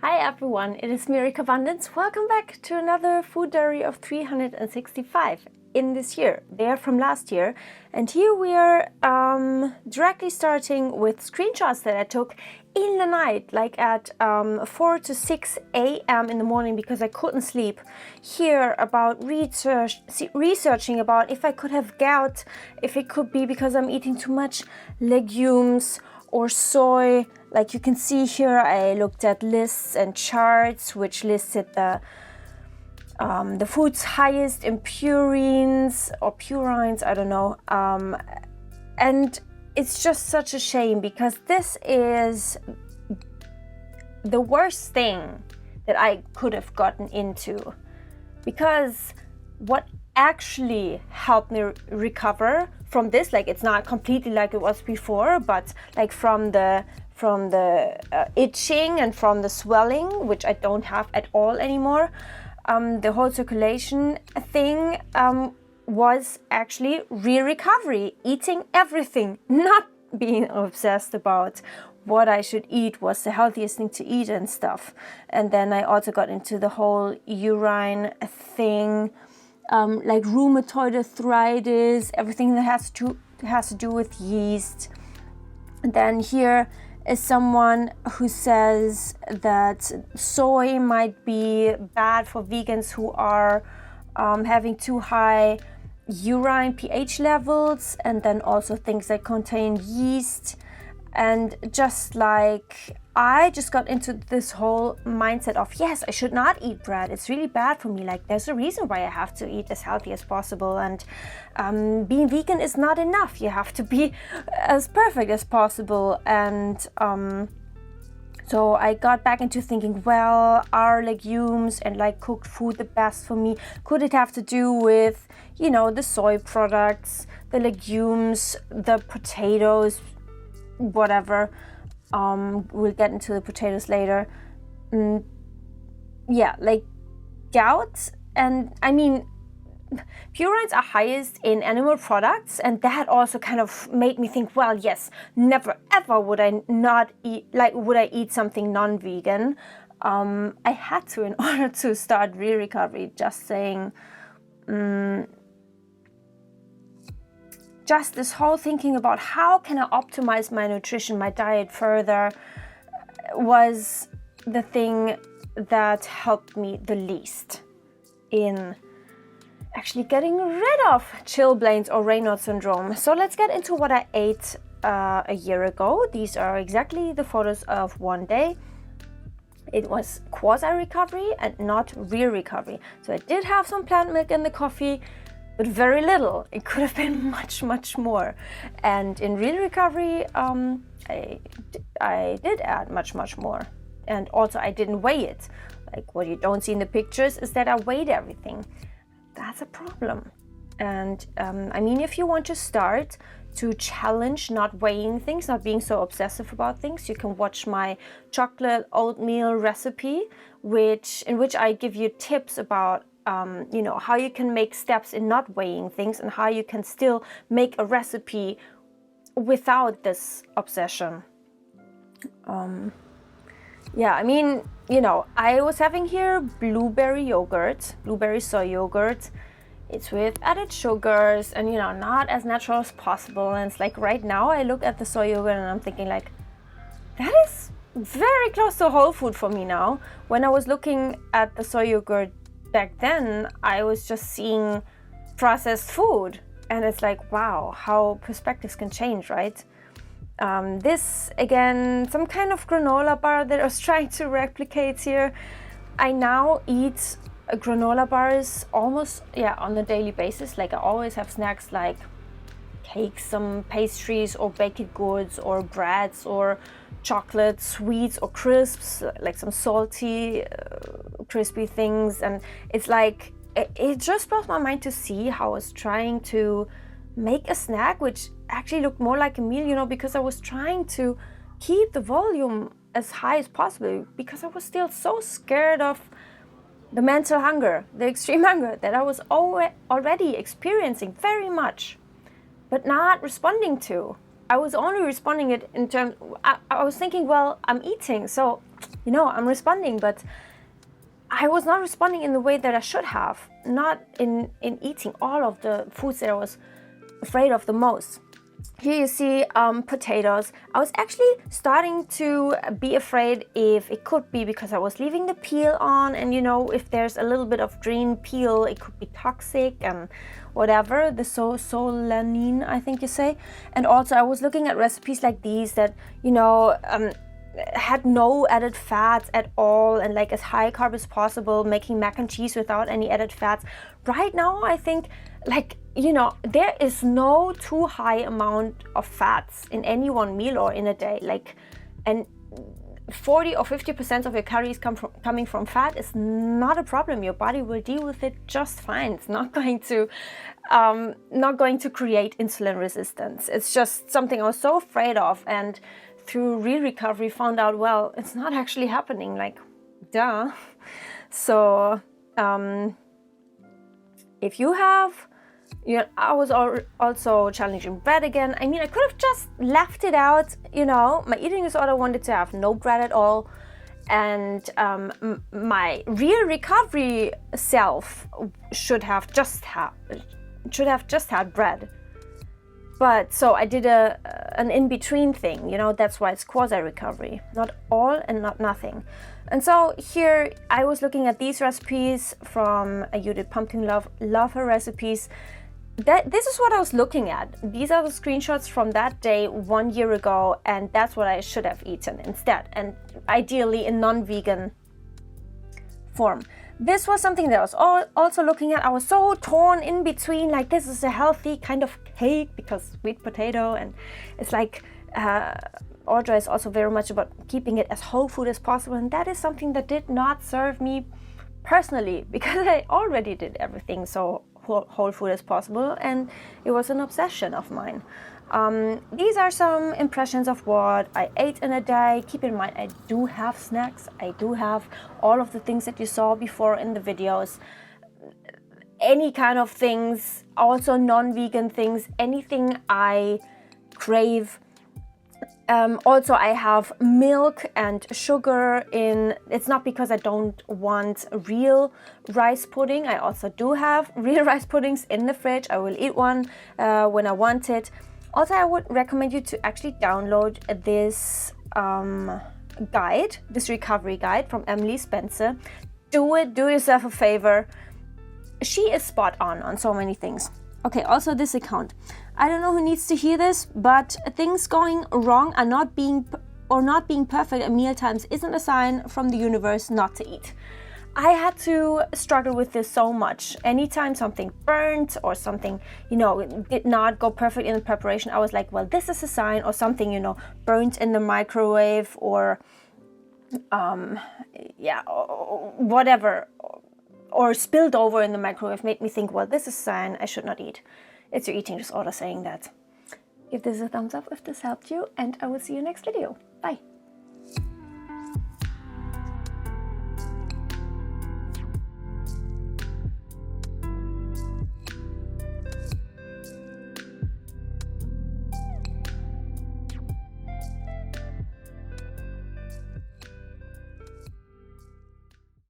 Hi everyone, it is me, Carbundance. Welcome back to another food diary of 365 in this year. They are from last year, and here we are directly starting with screenshots that I took in the night, like at 4 to 6 a.m. in the morning because I couldn't sleep. Here about researching about if I could have gout, if it could be because I'm eating too much legumes or soy. Like you can see here, I looked at lists and charts which listed the food's highest in purines or purines, I don't know. And it's just such a shame because this is the worst thing that I could have gotten into. Because what actually helped me recover from this, like it's not completely like it was before, but like from the itching and from the swelling, which I don't have at all anymore, the whole circulation thing was actually recovery, eating everything, not being obsessed about what I should eat was the healthiest thing to eat and stuff. And then I also got into the whole urine thing, like rheumatoid arthritis, everything that has to do with yeast. And then here is someone who says that soy might be bad for vegans who are having too high urine pH levels, and then also things that contain yeast. And just like I just got into this whole mindset of, yes, I should not eat bread. It's really bad for me. Like there's a reason why I have to eat as healthy as possible. And being vegan is not enough. You have to be as perfect as possible. And so I got back into thinking, well, are legumes and like cooked food the best for me? Could it have to do with, the soy products, the legumes, the potatoes, whatever. We'll get into the potatoes later. Yeah, like gout, and I mean purines are highest in animal products, and that also kind of made me think, well, yes, never ever would I not eat, like would I eat something non-vegan. I had to in order to start recovery, just saying. Just this whole thinking about how can I optimize my nutrition, my diet further, was the thing that helped me the least in actually getting rid of chilblains or Raynaud's syndrome. So let's get into what I ate a year ago. These are exactly the photos of one day. It was Quasi Recovery and not Real Recovery. So I did have some plant milk in the coffee, but very little. It could have been much, much more. And in Real Recovery, I did add much, much more. And also I didn't weigh it. Like what you don't see in the pictures is that I weighed everything. That's a problem. And if you want to start to challenge not weighing things, not being so obsessive about things, you can watch my chocolate oatmeal recipe, in which I give you tips about how you can make steps in not weighing things and how you can still make a recipe without this obsession. I was having here blueberry soy yogurt. It's with added sugars and, not as natural as possible. And it's like right now I look at the soy yogurt and I'm thinking like, that is very close to whole food for me now. When I was looking at the soy yogurt back then, I was just seeing processed food, and it's like, wow, how perspectives can change, right? This again, some kind of granola bar that I was trying to replicate here. I now eat granola bars almost on a daily basis. Like I always have snacks like cakes, some pastries or baked goods or breads or chocolate, sweets or crisps, like some salty, crispy things. And it's like, it just blows my mind to see how I was trying to make a snack which actually looked more like a meal, because I was trying to keep the volume as high as possible because I was still so scared of the mental hunger, the extreme hunger that I was already experiencing very much, but not responding to. I was only responding it in terms, I was thinking, well, I'm eating, so, you know, I'm responding, but I was not responding in the way that I should have, not in eating all of the foods that I was afraid of the most. Here you see potatoes. I was actually starting to be afraid if it could be because I was leaving the peel on, and you know, if there's a little bit of green peel, it could be toxic and whatever, the solanine, I think you say. And also I was looking at recipes like these that, you know, had no added fats at all and like as high carb as possible, making mac and cheese without any added fats. Right now I think, like, you know, there is no too high amount of fats in any one meal or in a day, like, and 40 or 50% of your calories coming from fat is not a problem. Your body will deal with it just fine. It's not going to create insulin resistance. It's just something I was so afraid of, and through real recovery found out, well, it's not actually happening, like, duh. So if you have, you know, I was also challenging bread again. I mean, I could have just left it out, you know. My eating disorder wanted to have no bread at all, and my real recovery self should have just had bread. But so I did an in-between thing, you know. That's why it's quasi recovery, not all and not nothing. And so here I was looking at these recipes from You Did Pumpkin Love Her recipes. This is what I was looking at. These are the screenshots from that day 1 year ago, and that's what I should have eaten instead, and ideally in non-vegan form. This was something that I was also looking at. I was so torn in between, like, this is a healthy kind of cake because sweet potato, and it's like Audra is also very much about keeping it as whole food as possible, and that is something that did not serve me personally because I already did everything so whole food as possible, and it was an obsession of mine. These are some impressions of what I ate in a day. Keep in mind, I do have snacks. I do have all of the things that you saw before in the videos. Any kind of things, also non-vegan things, anything I crave. Also, I have milk and sugar in. It's not because I don't want real rice pudding. I also do have real rice puddings in the fridge. I will eat one when I want it. Also, I would recommend you to actually download this guide, this recovery guide from Emily Spencer. Do it. Do yourself a favor. She is spot on so many things. Okay, also this account. I don't know who needs to hear this, but things going wrong are not being perfect at meal times isn't a sign from the universe not to eat. I had to struggle with this so much. Anytime something burnt or something, you know, did not go perfect in the preparation, I was like, well, this is a sign, or something, you know, burnt in the microwave, or whatever, or spilled over in the microwave made me think, well, this is a sign I should not eat. It's your eating disorder saying that. Give this a thumbs up if this helped you, and I will see you next video. Bye.